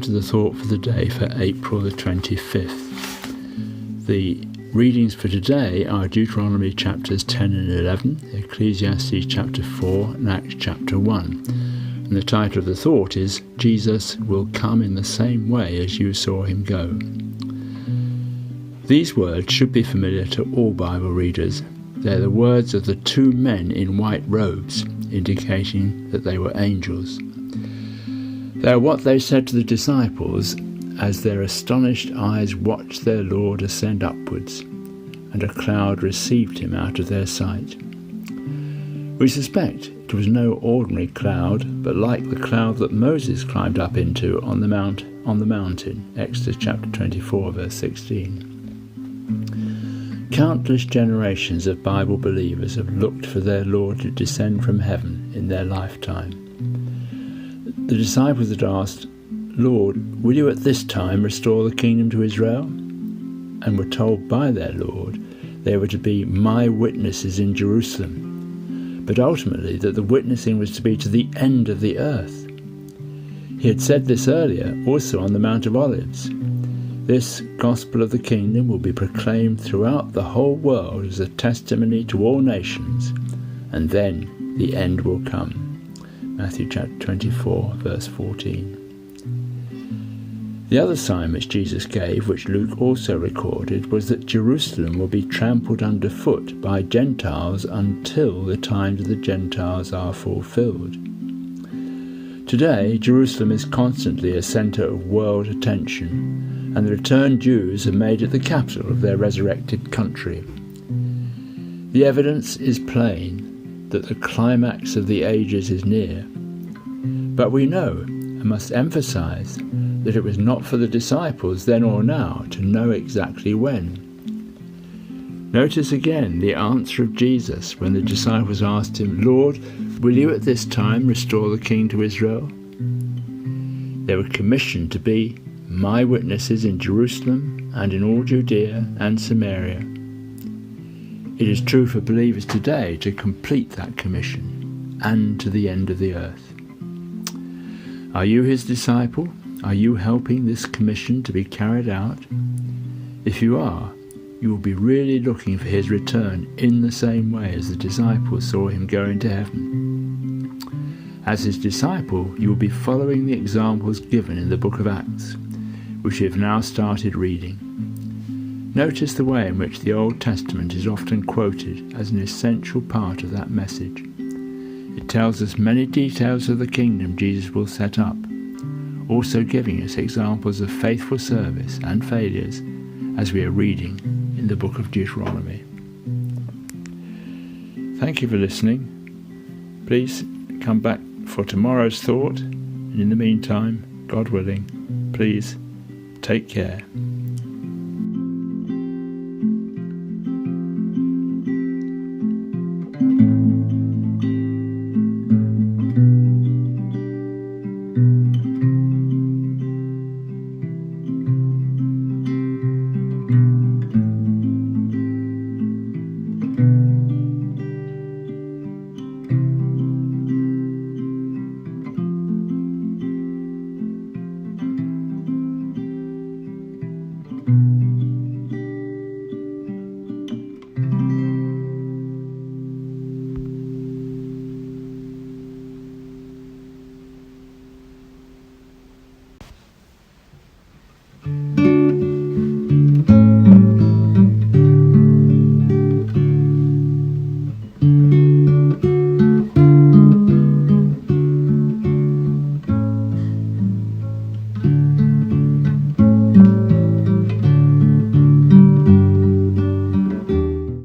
to the thought for the day for April the 25th. The readings for today are Deuteronomy chapters 10 and 11, Ecclesiastes chapter 4 and Acts chapter 1. And the title of the thought is, Jesus will come in the same way as you saw him go. These words should be familiar to all Bible readers. They're the words of the two men in white robes, indicating that they were angels. They are what they said to the disciples as their astonished eyes watched their Lord ascend upwards, and a cloud received him out of their sight. We suspect it was no ordinary cloud, but like the cloud that Moses climbed up into on the mountain, Exodus chapter 24, verse 16. Countless generations of Bible believers have looked for their Lord to descend from heaven in their lifetime. The disciples had asked, "Lord, will you at this time restore the kingdom to Israel?" And were told by their Lord they were to be my witnesses in Jerusalem, but ultimately that the witnessing was to be to the end of the earth. He had said this earlier also on the Mount of Olives. This gospel of the kingdom will be proclaimed throughout the whole world as a testimony to all nations, and then the end will come. Matthew chapter 24, verse 14. The other sign which Jesus gave, which Luke also recorded, was that Jerusalem will be trampled underfoot by Gentiles until the times of the Gentiles are fulfilled. Today, Jerusalem is constantly a centre of world attention, and the returned Jews have made it the capital of their resurrected country. The evidence is plain that the climax of the ages is near, but we know and must emphasize that it was not for the disciples then or now to know exactly when. Notice again the answer of Jesus when the disciples asked him, "Lord, will you at this time restore the king to Israel?" They were commissioned to be my witnesses in Jerusalem and in all Judea and Samaria. It is true for believers today to complete that commission and to the end of the earth. Are you his disciple? Are you helping this commission to be carried out? If you are, you will be really looking for his return in the same way as the disciples saw him go into heaven. As his disciple, you will be following the examples given in the book of Acts, which we have now started reading. Notice the way in which the Old Testament is often quoted as an essential part of that message. It tells us many details of the kingdom Jesus will set up, also giving us examples of faithful service and failures as we are reading in the book of Deuteronomy. Thank you for listening. Please come back for tomorrow's thought, and in the meantime, God willing, please take care.